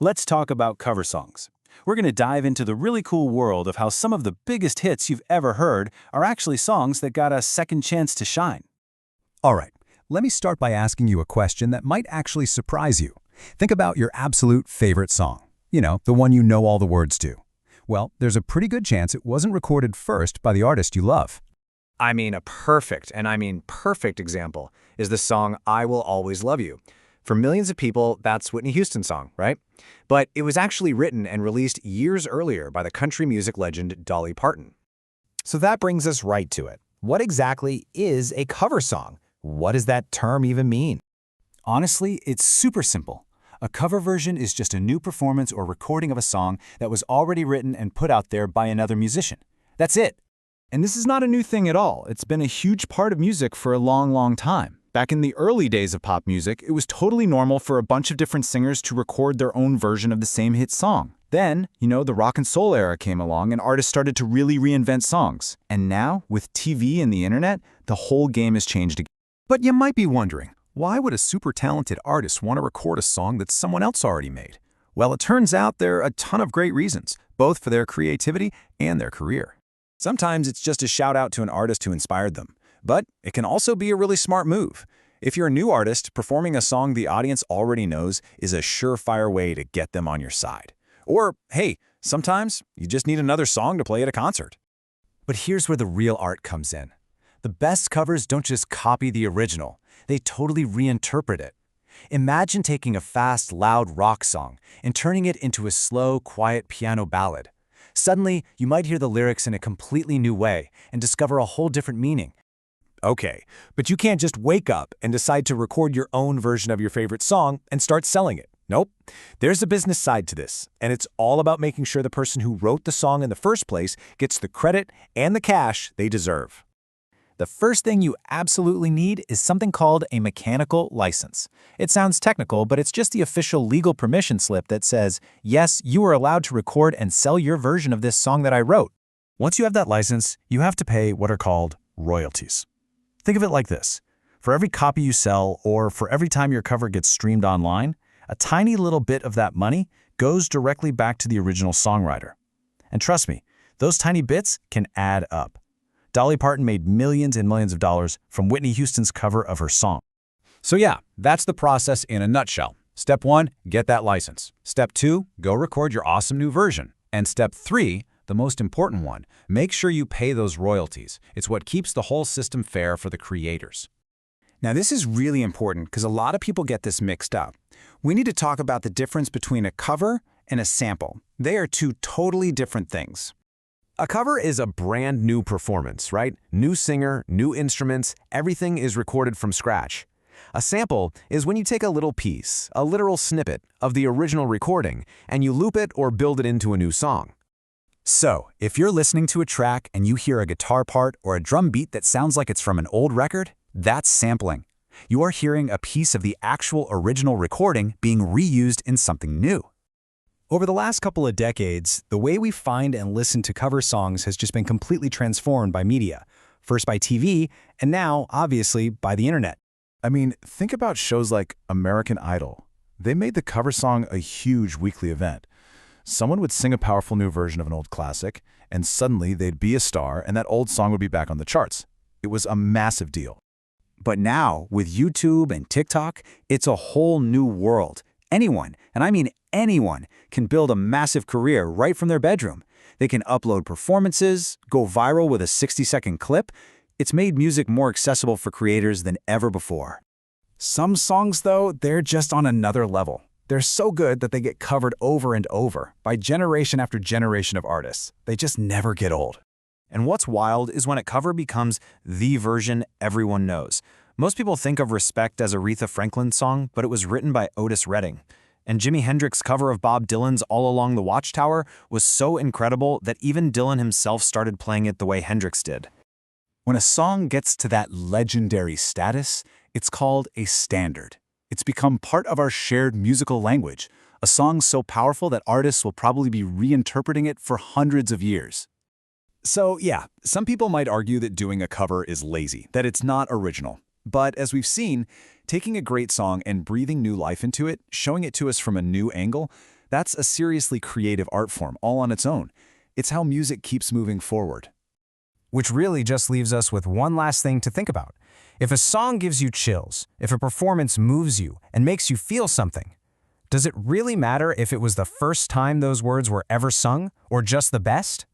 Let's talk about cover songs. We're going to dive into the really cool world of how some of the biggest hits you've ever heard are actually songs that got a second chance to shine. All right, let me start by asking you a question that might actually surprise you. Think about your absolute favorite song. You know, the one you know all the words to. Well, there's a pretty good chance it wasn't recorded first by the artist you love. I mean, a perfect, and I mean perfect example is the song I Will Always Love You. For millions of people, that's Whitney Houston's song, right? But it was actually written and released years earlier by the country music legend Dolly Parton. So that brings us right to it. What exactly is a cover song? What does that term even mean? Honestly, it's super simple. A cover version is just a new performance or recording of a song that was already written and put out there by another musician. That's it. And this is not a new thing at all. It's been a huge part of music for a long, long time. Back in the early days of pop music, it was totally normal for a bunch of different singers to record their own version of the same hit song. Then, the rock and soul era came along and artists started to really reinvent songs. And now, with TV and the internet, the whole game has changed again. But you might be wondering, why would a super talented artist want to record a song that someone else already made? Well, it turns out there are a ton of great reasons, both for their creativity and their career. Sometimes it's just a shout out to an artist who inspired them, but it can also be a really smart move. If you're a new artist, performing a song the audience already knows is a surefire way to get them on your side. Or, hey, sometimes you just need another song to play at a concert. But here's where the real art comes in. The best covers don't just copy the original, they totally reinterpret it. Imagine taking a fast, loud rock song and turning it into a slow, quiet piano ballad. Suddenly, you might hear the lyrics in a completely new way and discover a whole different meaning. Okay, but you can't just wake up and decide to record your own version of your favorite song and start selling it. Nope. There's a business side to this, and it's all about making sure the person who wrote the song in the first place gets the credit and the cash they deserve. The first thing you absolutely need is something called a mechanical license. It sounds technical, but it's just the official legal permission slip that says, yes, you are allowed to record and sell your version of this song that I wrote. Once you have that license, you have to pay what are called royalties. Think of it like this. For every copy you sell, or for every time your cover gets streamed online, a tiny little bit of that money goes directly back to the original songwriter. And trust me, those tiny bits can add up. Dolly Parton made millions and millions of dollars from Whitney Houston's cover of her song. So yeah, that's the process in a nutshell. Step 1, get that license. Step 2, go record your awesome new version. And step 3, the most important one, make sure you pay those royalties. It's what keeps the whole system fair for the creators. Now this is really important because a lot of people get this mixed up. We need to talk about the difference between a cover and a sample. They are two totally different things. A cover is a brand new performance, right? New singer, new instruments, everything is recorded from scratch. A sample is when you take a little piece, a literal snippet, of the original recording, and you loop it or build it into a new song. So, if you're listening to a track and you hear a guitar part or a drum beat that sounds like it's from an old record, that's sampling. You are hearing a piece of the actual original recording being reused in something new. Over the last couple of decades, the way we find and listen to cover songs has just been completely transformed by media. First by TV, and now, obviously, by the internet. I mean, think about shows like American Idol. They made the cover song a huge weekly event. Someone would sing a powerful new version of an old classic, and suddenly they'd be a star, and that old song would be back on the charts. It was a massive deal. But now, with YouTube and TikTok, it's a whole new world. Anyone, and I mean anyone, can build a massive career right from their bedroom. They can upload performances, go viral with a 60-second clip. It's made music more accessible for creators than ever before. Some songs, though, they're just on another level. They're so good that they get covered over and over by generation after generation of artists. They just never get old. And what's wild is when a cover becomes the version everyone knows. Most people think of Respect as Aretha Franklin's song, but it was written by Otis Redding. And Jimi Hendrix's cover of Bob Dylan's All Along the Watchtower was so incredible that even Dylan himself started playing it the way Hendrix did. When a song gets to that legendary status, it's called a standard. It's become part of our shared musical language, a song so powerful that artists will probably be reinterpreting it for hundreds of years. So yeah, some people might argue that doing a cover is lazy, that it's not original. But as we've seen, taking a great song and breathing new life into it, showing it to us from a new angle, That's a seriously creative art form all on its own. It's how music keeps moving forward. Which really just leaves us with one last thing to think about. If a song gives you chills, if a performance moves you and makes you feel something, does it really matter if it was the first time those words were ever sung or just the best?